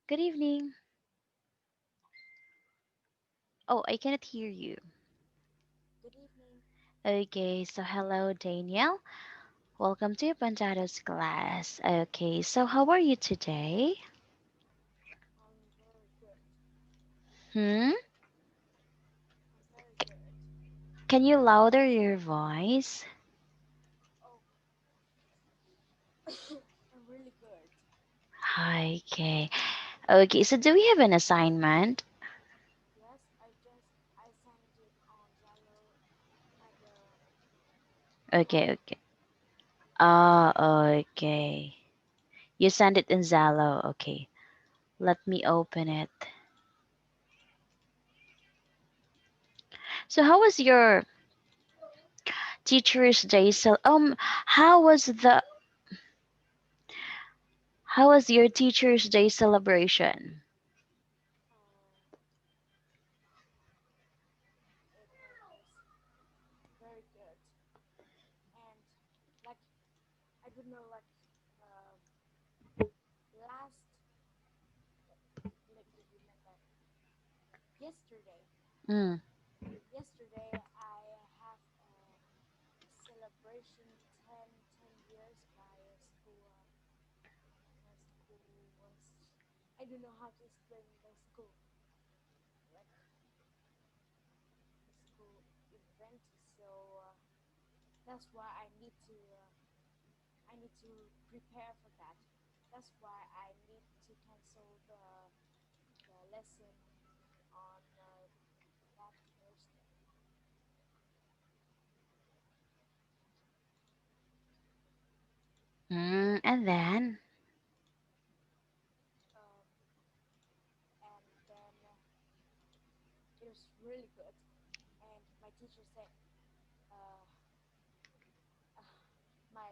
Good evening. Oh, I cannot hear you. Good evening. Okay, so hello, Danielle. Welcome to Pantado's class. Okay, so how are you today? I'm very good. Hmm? I'm very good. Can you louder your voice? Oh, I'm really good. Okay. Okay, so do we have an assignment? Yes, I sent it on Zalo at Okay, morning. okay. Okay. You send it in Zalo. Okay. Let me open it. So how was your Teacher's Day? So how was the how was your Teacher's Day celebration? Uh, it was very good, and like I don't know, like uh, last. Let me remember. Yesterday, Mm. yesterday I have a celebration 10 years. My school was, I don't know how to explain my school, like the school event. So that's why I need to prepare for that. That's why I need to cancel the lesson on that Thursday. And then, Um, and then it was really good. And my teacher said, uh, my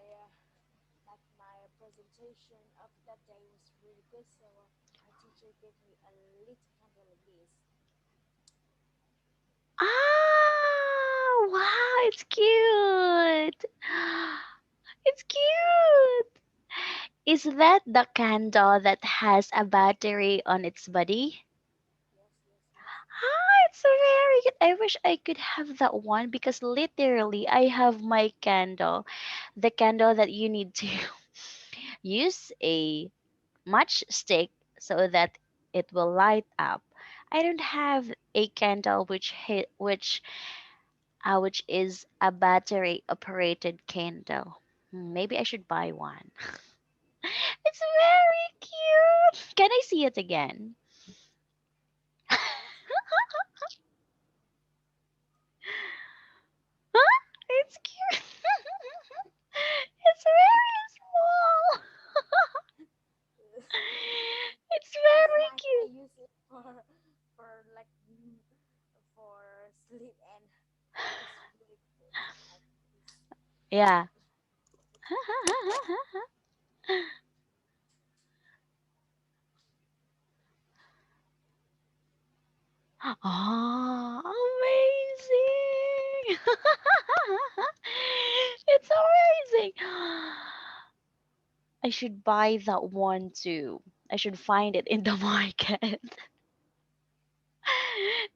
my presentation of that day was really good. So my teacher gave me a little candle like this. wow, it's cute. It's cute. Is that the candle that has a battery on its body? Yes, yes, yes. It's very good. I wish I could have that one because literally I have my candle. The candle that you need to use a matchstick so that it will light up. I don't have a candle which is a battery operated candle. Maybe I should buy one. It's very cute. Can I see it again? Yes. Huh? It's cute. It's very small. It's It's very nice. I cute. use it for like for sleep, and it's really good. Like Yeah. it's it's really good. Oh, amazing. It's amazing. I should buy that one too. I should find it in the market.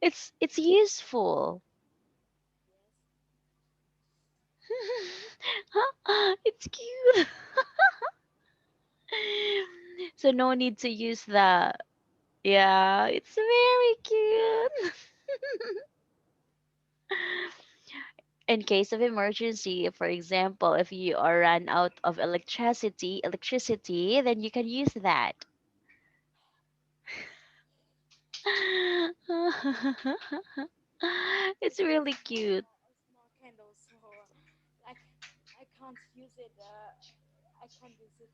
It's useful. Yes. It's cute. So no need to use the yeah, it's very cute. In case of emergency, for example, if you are run out of electricity, then you can use that. It's It's really cute. a small candle, so like I can't use it. I can't use it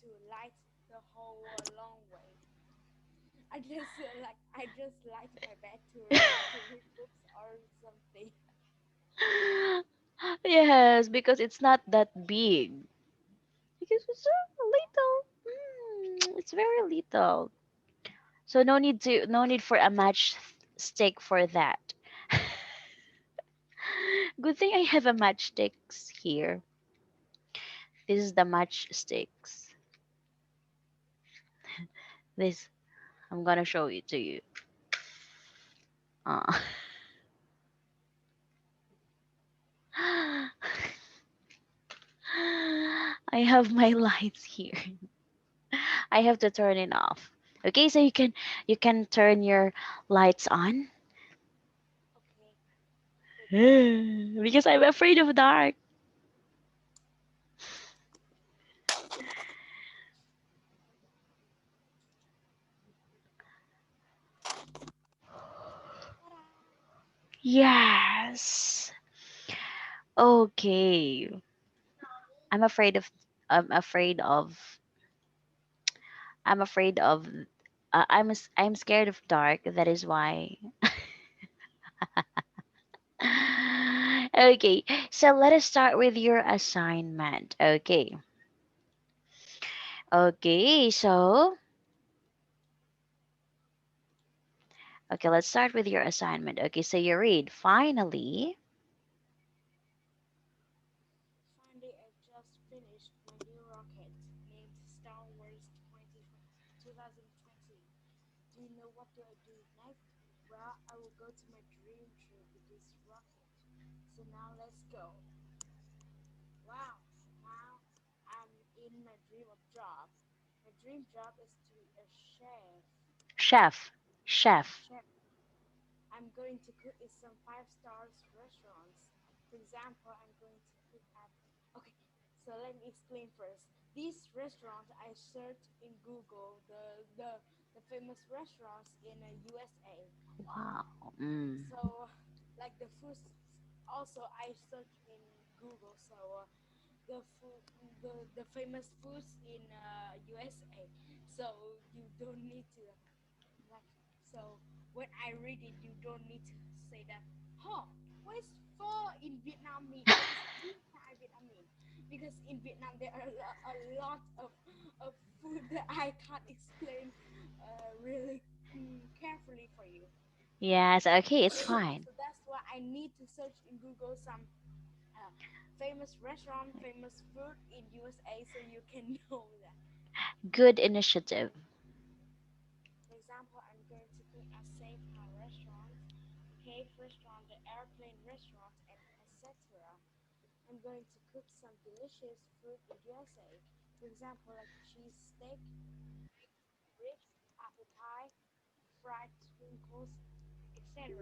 to light the whole long way. I just light my bed to read books or something. Yes, because it's not that big. Because it's so little. It's very little. So no need for a matchstick for that. Good thing I have a matchsticks here. This is the matchsticks. This. I'm gonna show it to you. Uh. I have my lights here. I have to turn it off. Okay, so you can turn your lights on. Okay. Wait a minute. Because I'm afraid of dark. Ta-da! Yes. Okay. I'm afraid of I'm afraid of I'm afraid of I'm scared of dark. That is why. Okay, so let us start with your assignment. Okay, let's start with your assignment. Okay, so you read finally. Finally, I just finished my new rocket named Star Wars 2020. Do you know what do I do next? Well, I will go to my dream trip with this rocket. So now let's go. Wow, now I'm in my dream of job. My dream job is to be a chef. Chef. Chef. Chef. I'm going to cook in some five stars restaurants. For example, I'm going to cook at. Okay, so let me explain first. These restaurants I searched in Google the famous restaurants in USA. Wow. Mm. So like the foods also I search in Google. So the food the famous foods in USA. So you don't need to like so when I read it, you don't need to say that, huh? What is pho in Vietnam mean? What is pizza in Vietnam mean? Because in Vietnam there are a lot of food that I can't explain really carefully for you. Yes, okay, it's fine. So that's why I need to search in Google some uh, famous restaurant, famous food in USA, so you can know that. Good initiative. For example, I'm going to cook at Safe House restaurant, cave restaurant, the airplane restaurant, and etc. I'm going to cook some delicious food in USA. For example, like cheese steak, ribs, apple pie, fried sprinkles, etc.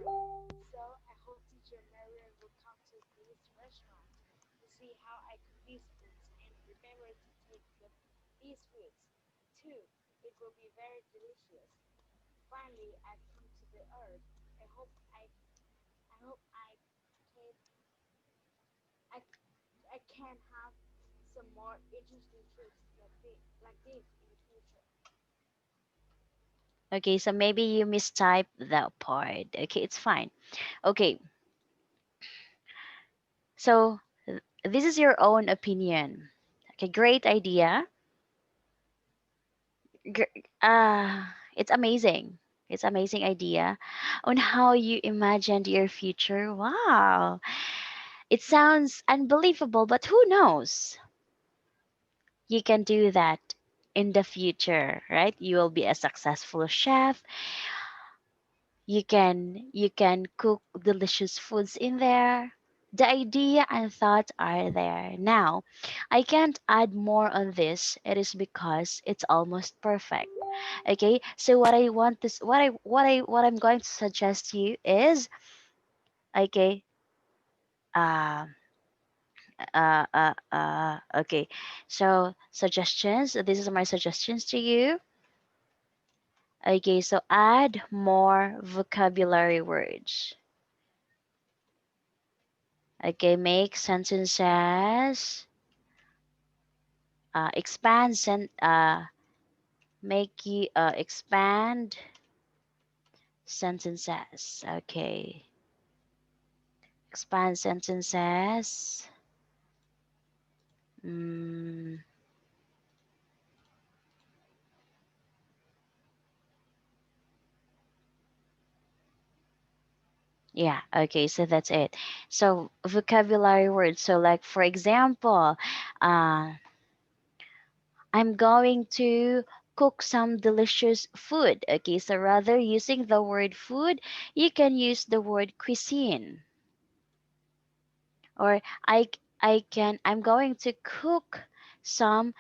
So I hope teacher Marian will come to this restaurant to see how I cook these foods and remember to take these foods. Too, it will be very delicious. Finally, I've come to the earth. I hope I hope can I I can have some more interesting trips like this in the future. Okay, so maybe you mistyped that part. Okay, it's fine. Okay, so this is your own opinion. Okay, great idea. It's amazing. It's amazing idea on how you imagined your future. Wow. It sounds unbelievable, but who knows? You can do that in the future, right? You will be a successful chef. You can cook delicious foods in there. The idea and thought are there. Now, I can't add more on this. It is because it's almost perfect. Okay? So what I'm going to suggest to you is, okay, uh okay. So suggestions, this is my suggestions to you. Okay, so add more vocabulary words. Okay, make sentences, make you expand sentences. Okay, expand sentences. Mm, yeah, okay, so that's it. So vocabulary words. So like for example, uh, I'm going to cook some delicious food. Okay, so rather using the word food, you can use the word cuisine. Or I'm going to cook some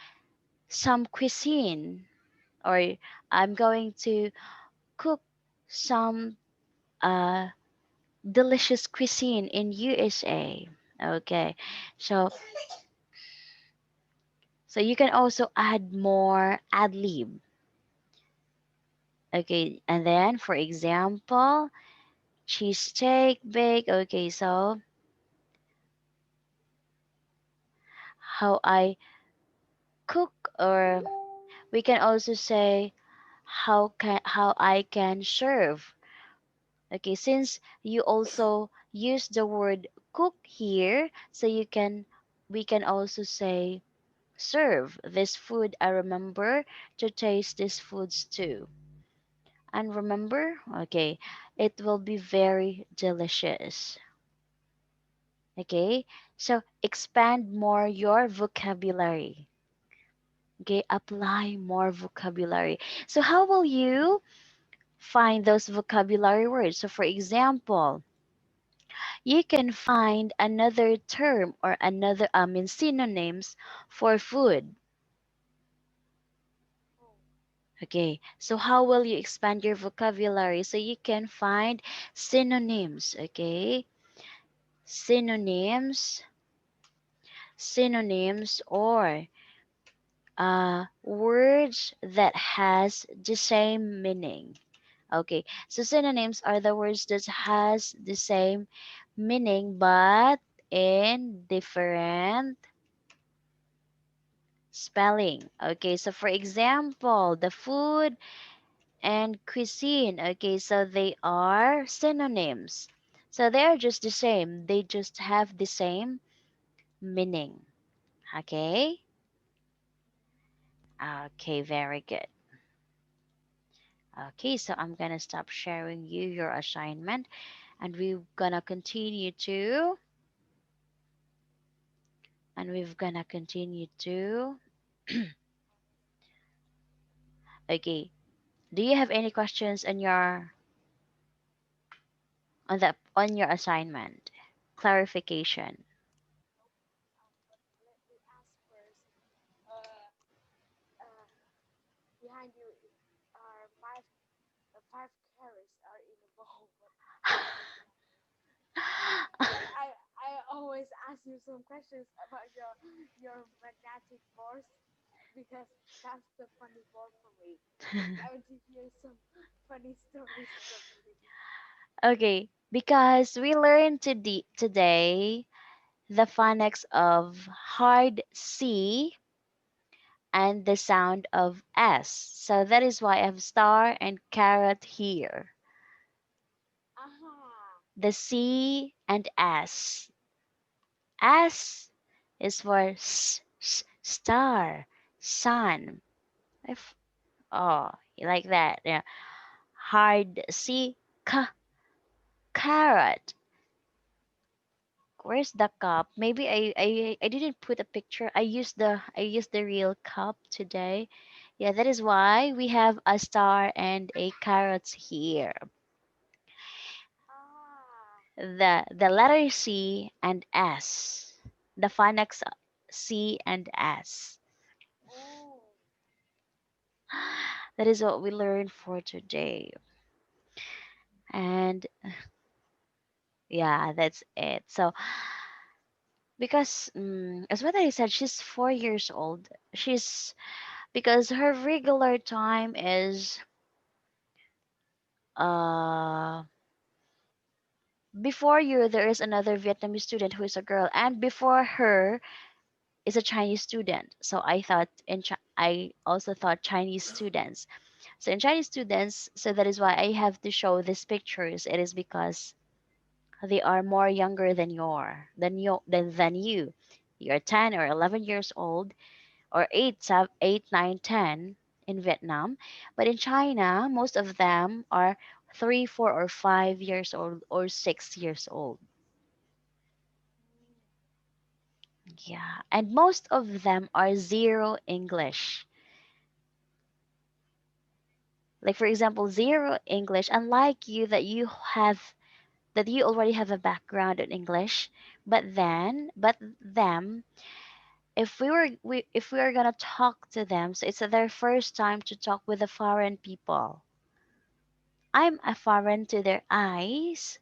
cuisine. Or I'm going to cook some uh delicious cuisine in USA. Okay. So you can also add more ad lib. Okay, and then for example, cheesesteak bake. Okay, so how I cook, or we can also say how I can serve. Okay, since you also use the word cook here, so we can also say serve this food. I remember to taste these foods too. And remember, okay, it will be very delicious. Okay, so expand more your vocabulary. Okay, apply more vocabulary. So, how will you find those vocabulary words? So, for example, you can find another term or another, synonyms for food. Oh, Okay, so how will you expand your vocabulary? So, you can find synonyms. Okay, synonyms, or words that has the same meaning. Okay, so synonyms are the words that has the same meaning but in different spelling. Okay, so for example, the food and cuisine. Okay, so they are synonyms. So they are just the same. They just have the same meaning. Okay? Okay, very good. Okay, so I'm gonna stop sharing you your assignment and we're gonna continue to okay. Do you have any questions on your assignment? Clarification. but let me ask first. Uh, uh, Behind you are five carrots are in a bowl. What does that mean? I always ask you some questions about your magnetic force because that's the funny part for me. I want to hear some funny stories from you. Okay, because we learned today the phonics of hard C and the sound of S. So that is why I have star and carrot here. Aha. The C and S. S is for star, sun. If, oh, you like that? Yeah. Hard C, carrot. Where's the cup? Maybe I didn't put a picture. I used the real cup today. Yeah, that is why we have a star and a carrot here. Ah. The letter C and S. The phonics C and S. Oh. That is what we learned for today. And yeah, that's it. So because as what I said, she's 4 years old. She's because her regular time is uh before you there is another Vietnamese student who is a girl, and before her is a Chinese student. So I also thought Chinese students. So in Chinese students, so that is why I have to show these pictures. It is because they are more younger than you. You're 10 or 11 years old, or 8, 9, 10 in Vietnam. But in China, most of them are 3, 4, or 5 years old or 6 years old. Mm. Yeah, and most of them are zero English. Like for example, zero English, unlike you that you already have a background in English, but them, if we are gonna talk to them, so it's their first time to talk with a foreign people. I'm a foreign to their eyes.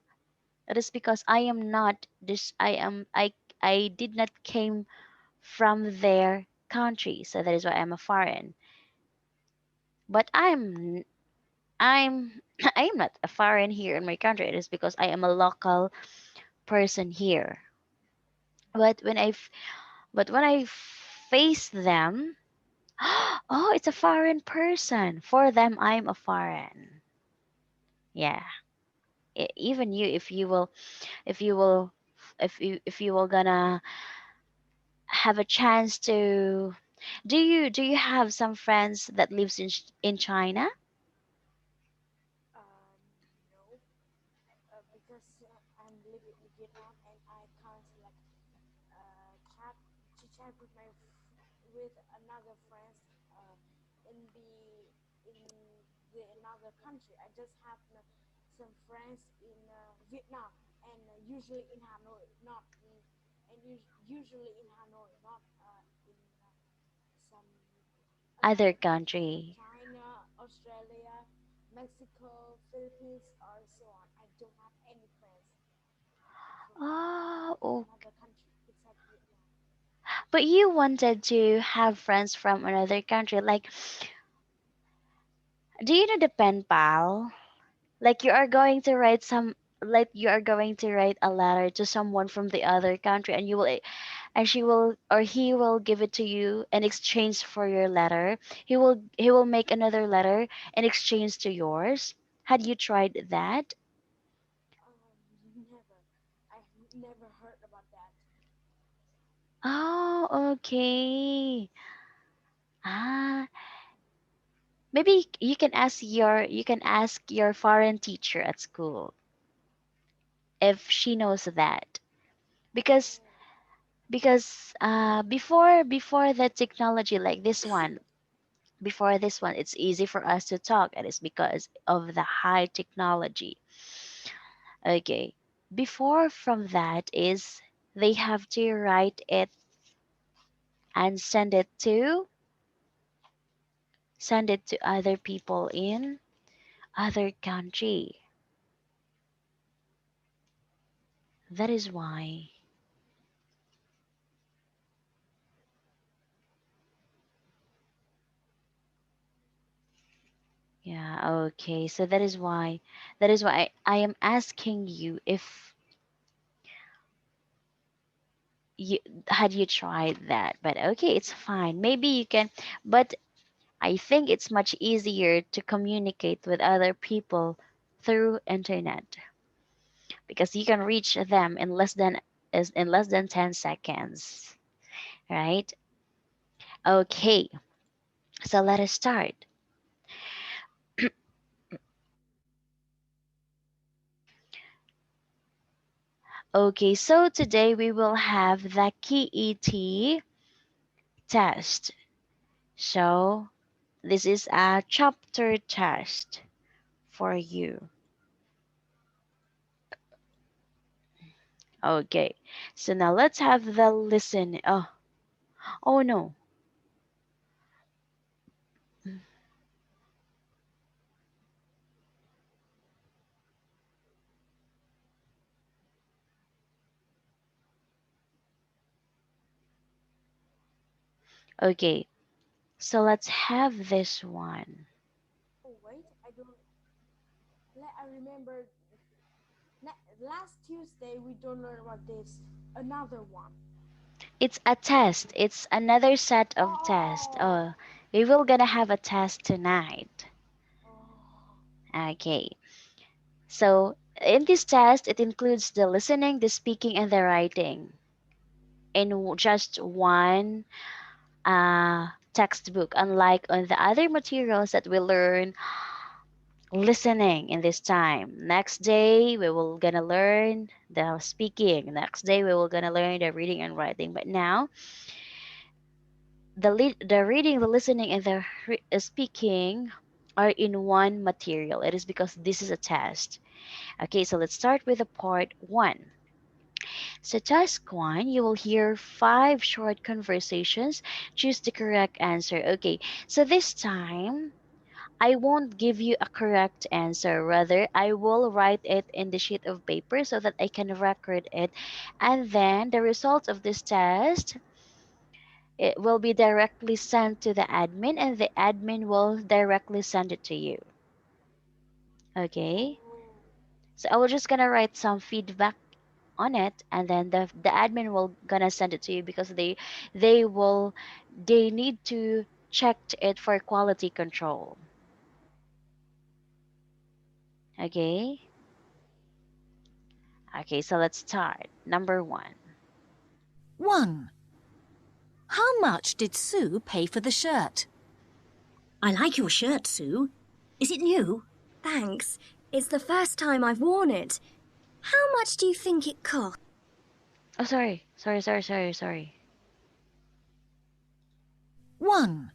It is because I am not this. I did not came from their country, so that is why I'm a foreign. But I'm I am not a foreign here in my country. It is because I am a local person here. But when I face them, oh, it's a foreign person. For them, I'm a foreign. Yeah. Even you, if you will, if you will gonna have a chance to, do you have some friends that lives in China? Uh, no, because I'm living in Vietnam and I can't like chat to chat with with another friends in in the another country. I just have some friends in Vietnam and usually in Hanoi, not in, and usually in Hanoi, not in some Other another country like country. China, Australia, Mexico, Philippines, or so on. I don't have any friends from Oh, another okay. country except Vietnam. But you wanted to have friends from another country. Like, do you know the pen pal? Like you are going to write like you are going to write a letter to someone from the other country, and you will and she will or he will give it to you in exchange for your letter. He will make another letter in exchange to yours. Had you tried that? Never. I've never heard about that. Oh, okay. Ah, maybe you can ask your foreign teacher at school if she knows that. Because Oh, before the technology like this one, before this one, it's easy for us to talk, and it's because of the high technology. Okay. Before from that is they have to write it and send it to other people in other country. That is why. Yeah, okay. So that is why I am asking you if you had you tried that. But okay, it's fine. Maybe you can, but I think it's much easier to communicate with other people through internet because you can reach them in less than 10 seconds, right? Okay, so let us start. Okay, so today we will have the KET test. So this is a chapter test for you. Okay, so now let's have the listen. Oh no. Okay, so let's have this one. oh wait, I don't. I remember last Tuesday we don't learn about this. Another one. It's a test. It's another set of tests. Oh, We will gonna have a test tonight. oh, Okay. So in this test, it includes the listening, the speaking, and the writing in just one textbook. Unlike on the other materials that we learn listening in this time. Next day we will gonna learn the speaking. Next day we will gonna learn the reading and writing. But now the reading, the listening, and the speaking. are in one material. It is because this is a test. Okay, so let's start with the part one. So task one, you will hear five short conversations. Choose the correct answer. Okay, so this time I won't give you a correct answer. Rather, I will write it in the sheet of paper so that I can record it. And then the results of this test, it will be directly sent to the admin and the admin will directly send it to you. Okay? Oh. So I will just gonna write some feedback on it and then the admin will gonna send it to you because they need to check it for quality control. Okay? Okay, so let's start. Number one. 1. How much did Sue pay for the shirt? I like your shirt, Sue. Is it new? Thanks. It's the first time I've worn it. How much do you think it cost? Oh, sorry. 1.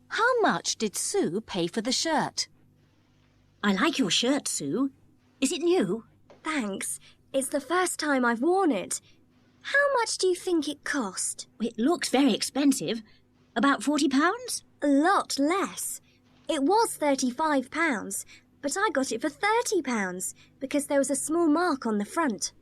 How much did Sue pay for the shirt? I like your shirt, Sue. Is it new? Thanks. It's the first time I've worn it. How much do you think it cost? It looks very expensive. About £40? A lot less. It was £35, but I got it for £30 because there was a small mark on the front.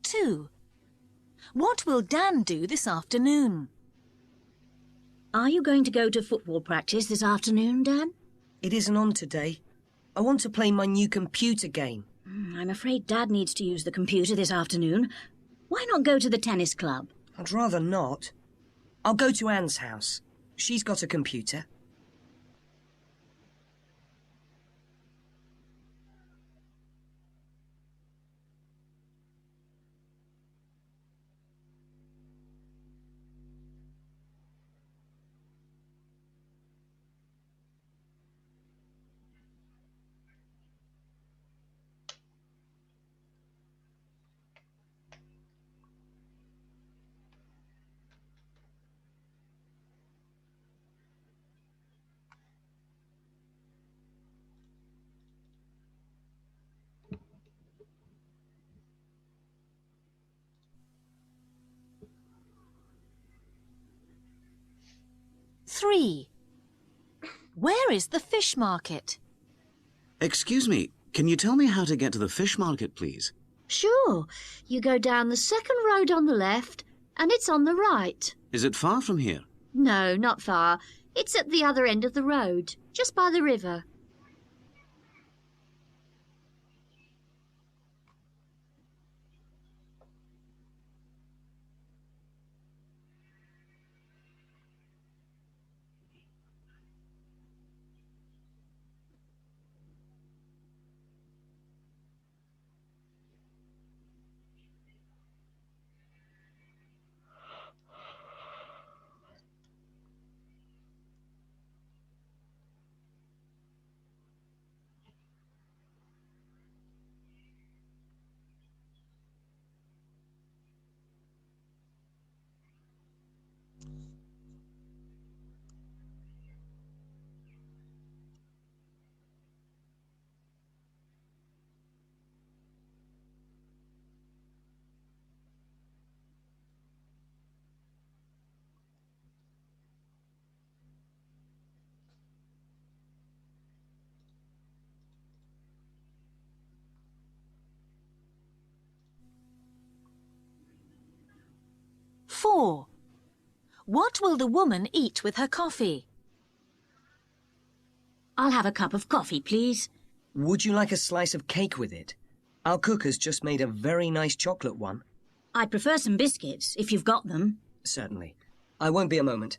Two. What will Dan do this afternoon? Are you going to go to football practice this afternoon, Dan? It isn't on today. I want to play my new computer game. I'm afraid Dad needs to use the computer this afternoon. Why not go to the tennis club? I'd rather not. I'll go to Anne's house. She's got a computer. Three. Where is the fish market? Excuse me, can you tell me how to get to the fish market, please? Sure. You go down the second road on the left, and it's on the right. Is it far from here? No, not far. It's at the other end of the road, just by the river. Four. What will the woman eat with her coffee? I'll have a cup of coffee, please. Would you like a slice of cake with it? Our cook has just made a very nice chocolate one. I'd prefer some biscuits, if you've got them. Certainly. I won't be a moment.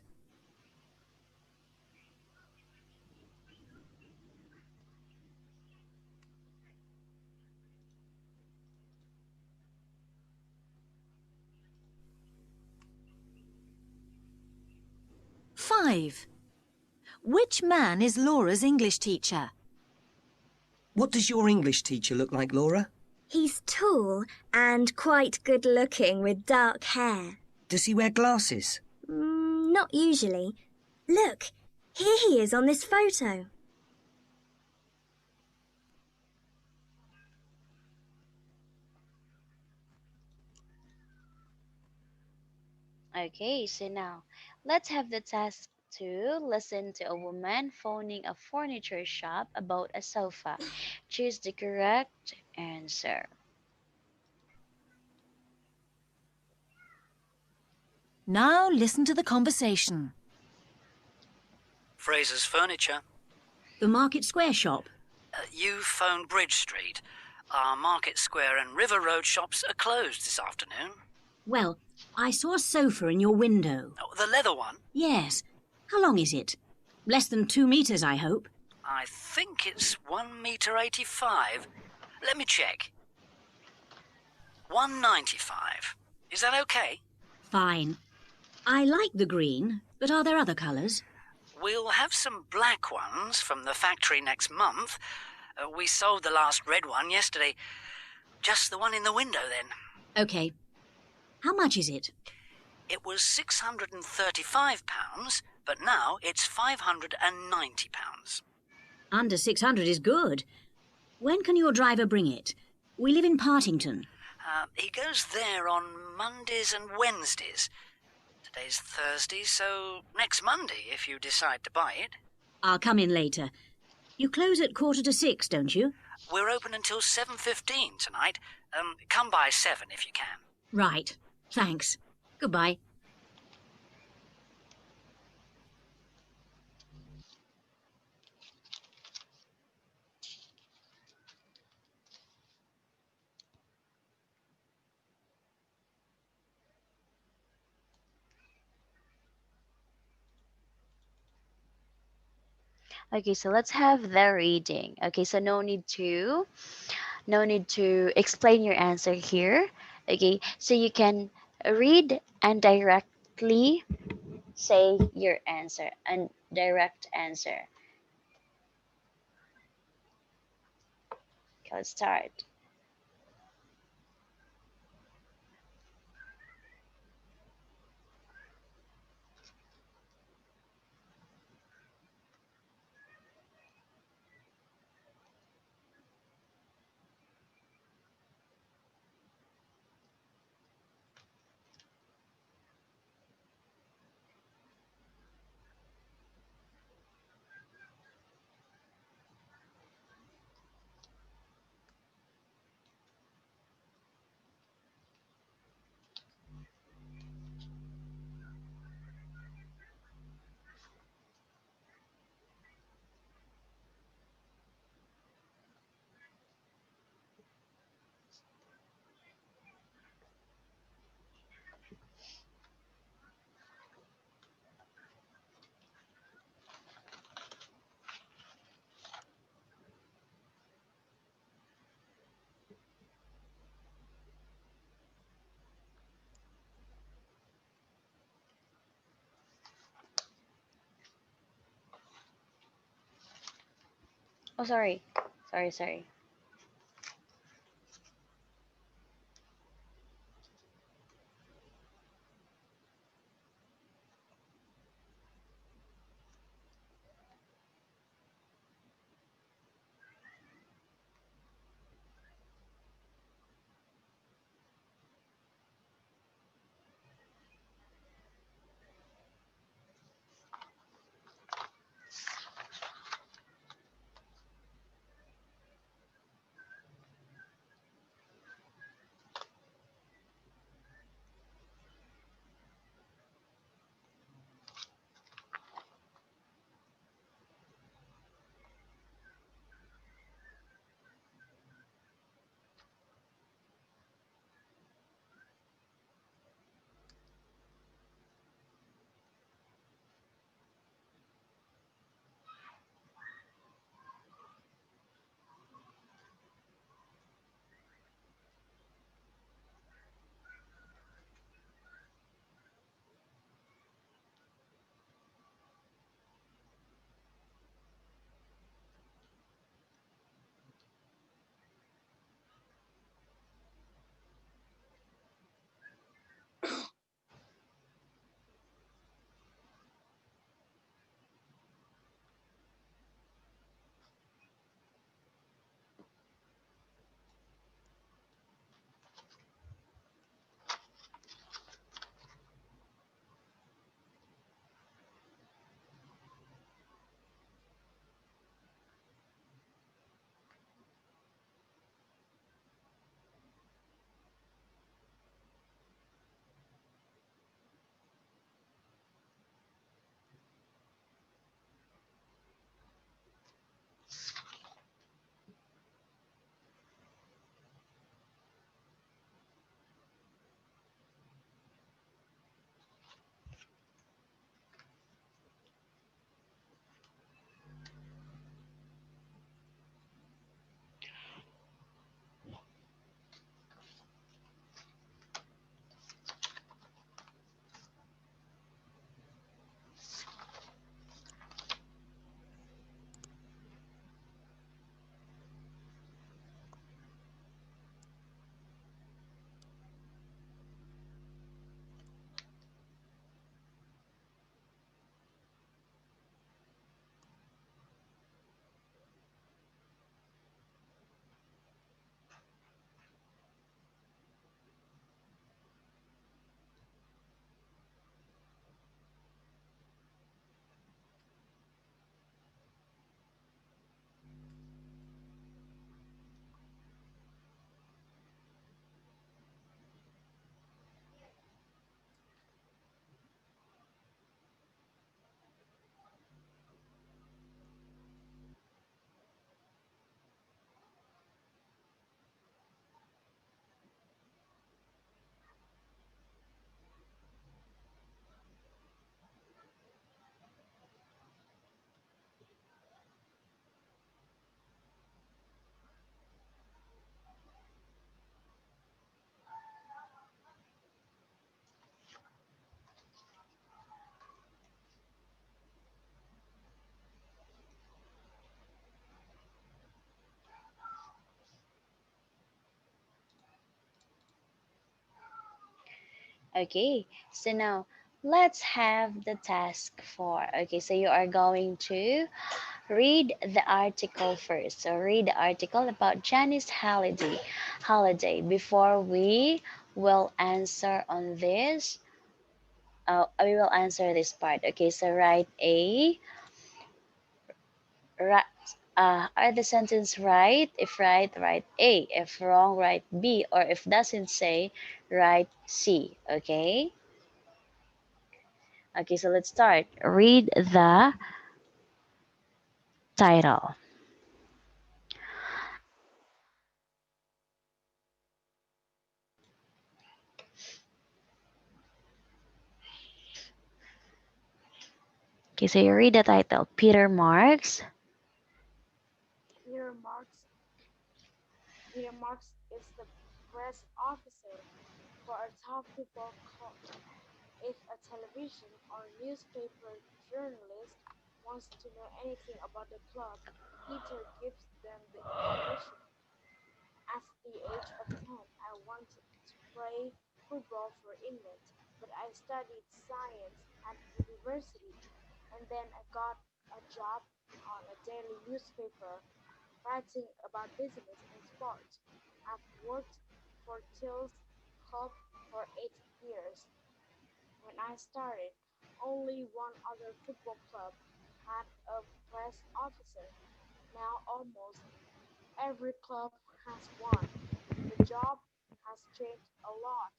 5. Which man is Laura's English teacher? What does your English teacher look like, Laura? He's tall and quite good looking with dark hair. Does he wear glasses? Not usually. Look, here he is on this photo. Okay, so now let's have the task to listen to a woman phoning a furniture shop about a sofa. Choose the correct answer. Now listen to the conversation. Fraser's Furniture. The Market Square shop. You phoned Bridge Street. Our Market Square and River Road shops are closed this afternoon. Well, I saw a sofa in your window. Oh, the leather one? Yes. How long is it? Less than 2 meters, I hope. I think it's 1 meter 85. Let me check. 195. Is that okay? Fine. I like the green, but are there other colours? We'll have some black ones from the factory next month. We sold the last red one yesterday. Just the one in the window then. OK. How much is it? It was £635, but now it's £590. Under 600 is good. When can your driver bring it? We live in Partington. He goes there on Mondays and Wednesdays. Today's Thursday, so next Monday if you decide to buy it. I'll come in later. You close at 5:45, don't you? We're open until 7:15 tonight. Come by 7 if you can. Right. Thanks. Goodbye. Okay, so let's have the reading. Okay, so no need to explain your answer here. Okay, so you can read and directly say your answer and direct answer. Okay, let's start. Oh, sorry. Sorry. Okay, so now let's have the task four. Okay, so you are going to read the article first. So read the article about Janice holiday before we will answer on this. We will answer this part. Okay, so write A. Right. Are the sentence right? If right, write A. If wrong, write B. Or if doesn't say, write C. Okay. Okay. So let's start. Read the title. Okay. So you read the title. Peter Marks Peter Marks is the press officer for a top football club. If a television or newspaper journalist wants to know anything about the club, Peter gives them the information. At the age of 10, I wanted to play football for England, but I studied science at university, and then I got a job on a daily newspaper writing about business and sport. I've worked for Tills Club for 8 years. When I started, only one other football club had a press officer. Now almost every club has one. The job has changed a lot.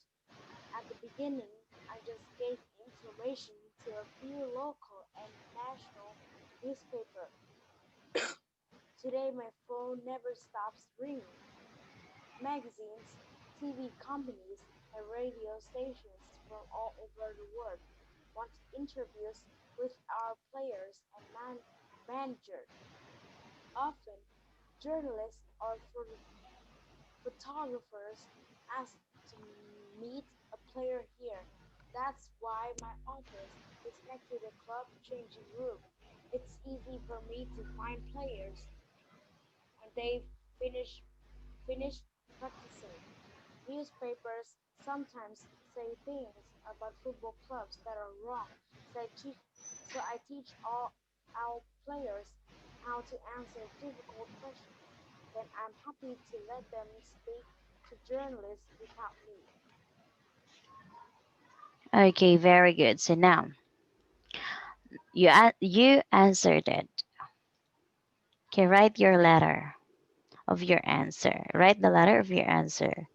At the beginning, I just gave information to a few local and national newspapers. Today, my phone never stops ringing. Magazines, TV companies, and radio stations from all over the world want interviews with our players and managers. Often, journalists or photographers ask to meet a player here. That's why my office is next to the club changing room. It's easy for me to find players when they've finished practicing. Newspapers sometimes say things about football clubs that are wrong, so I teach all our players how to answer difficult questions. Then I'm happy to let them speak to journalists without me. Okay. Very good. So now you answered it. Okay. Write your letter of your answer. Write the letter of your answer.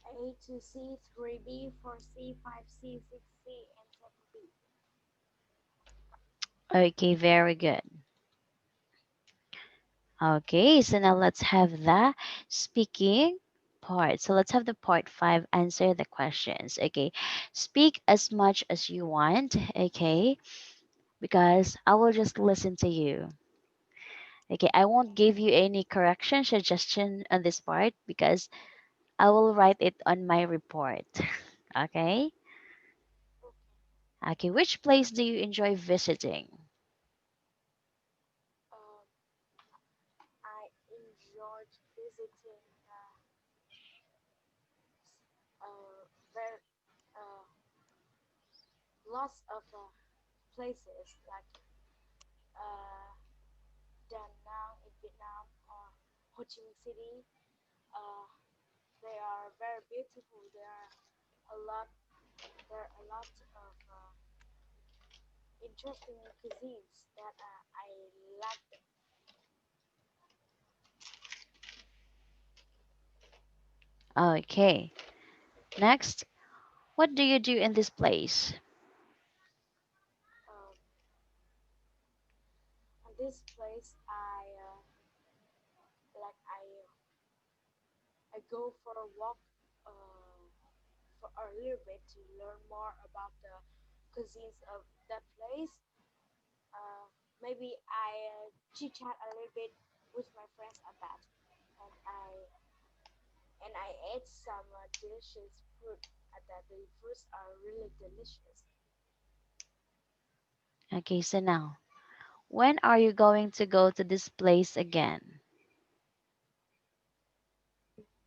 A to C, 3B, 4C, 5C, 6C, and 7B. Okay, very good. Okay, so now let's have the speaking part. So let's have the part five answer the questions. Okay, speak as much as you want. Okay, because I will just listen to you. Okay, I won't give you any correction suggestion on this part because I will write it on my report. Okay. Okay, which place do you enjoy visiting? Um, I enjoyed visiting very uh, lots of places like uh, Da Nang in Vietnam or Ho Chi Minh City. Uh, they are very beautiful. A lot. There are a lot of interesting cuisines that I like them. Okay. Next, what do you do in this place? Um, and this place, like I go for a walk for a little bit to learn more about the cuisines of that place. Uh, Maybe I chit chat a little bit with my friends at that, and I ate some delicious food at that. The foods are really delicious. Okay, so now, when are you going to go to this place again?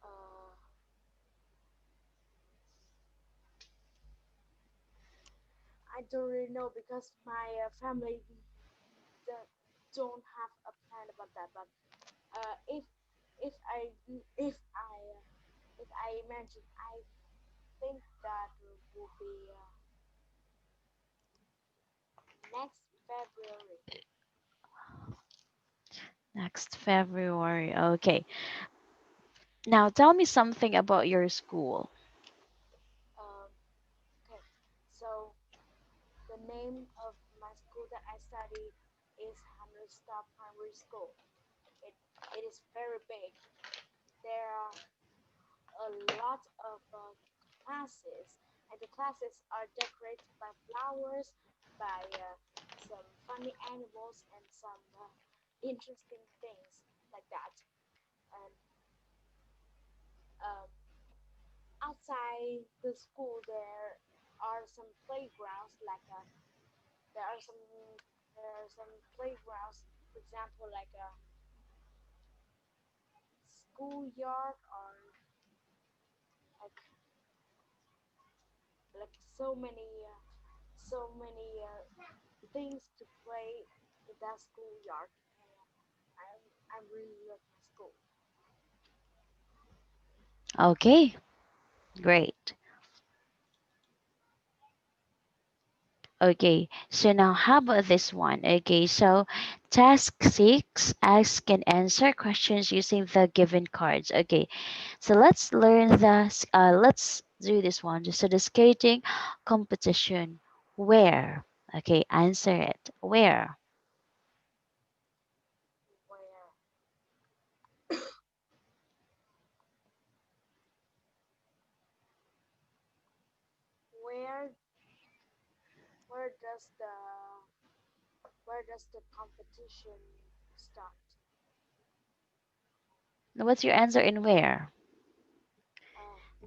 Uh, I don't really know because my family don't, don't have a plan about that. But if if I if I if I imagine, I think that will be next February. Next February. Okay. Now, tell me something about your school. Um, okay, so the name of my school that I study is Hamlet Star Primary School. It it is very big. There are a lot of classes, and the classes are decorated by flowers, by some funny animals, and some interesting things like that. And um, outside the school, there are some playgrounds, like there are some there are some playgrounds, for example, like a schoolyard or like so many things to play in that schoolyard. And I really love my school. Okay, great. Okay, so now how about this one? Okay, so task six, ask and answer questions using the given cards. Okay, so let's do this one. So the skating competition. Where? Okay, answer it. Where? Where where where does the competition start? What's your answer in where? Uh,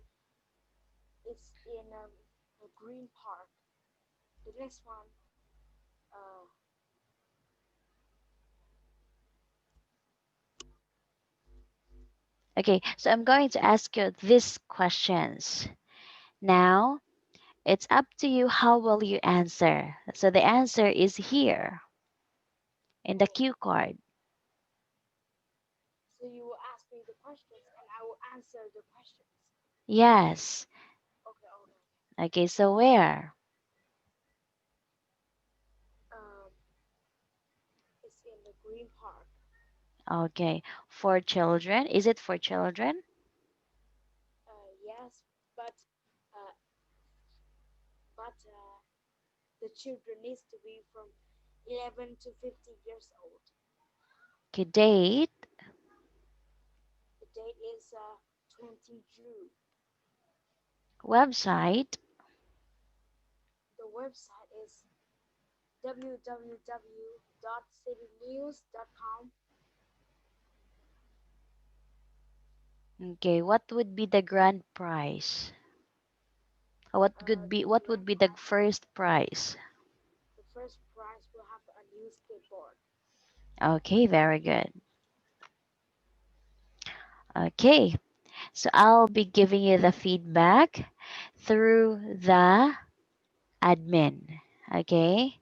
it's in a green park. The next one, uh, Okay, so I'm going to ask you these questions. Now, it's up to you how will you answer. So the answer is here in the oh, cue card. so you will ask me the questions and I will answer the questions. Yes. Okay, okay, okay. Okay, so where? Um, it's in the green park. Okay, for children. Is it for children? Yes, yes, uh, but the children needs to be from 11 to 50 years old. Okay, date, The date is 20 June. website. The website is www.citynews.com. Okay, what would be the grand prize? The What would grand be the prize, first prize? the first prize will have a new skateboard. Okay, very good. Okay, so I'll be giving you the feedback through the admin. Okay,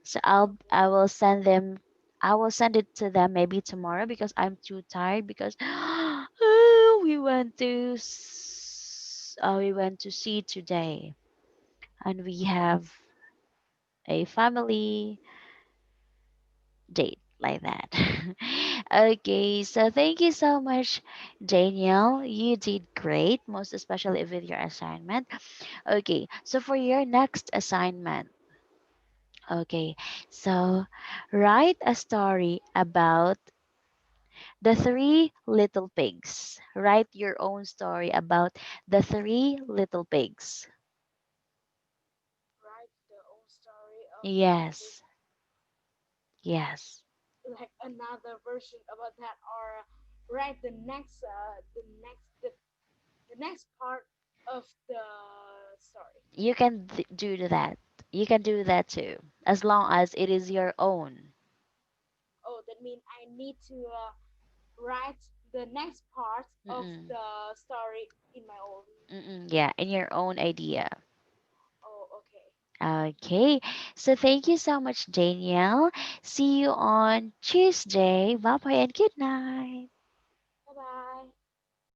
so Okay. I will send it to them maybe tomorrow because I'm too tired because we went to see today and we have a family date like that. Okay, so thank you so much, Danielle. You did great, most especially with your assignment. Okay, so for your next assignment, okay, so write a story about the three little pigs. Write your own story about the three little pigs. Write the own story of the Yes, yes. like another version about that, or write the next part of the story. You can do that. You can do that too, as long as it is your own. Oh, that means I need to write the next part of Mm-mm. the story in my own. Mm-mm. Yeah, in your own idea. Oh, okay. Okay, so thank you so much, Danielle. See you on Tuesday. Bye bye and good night.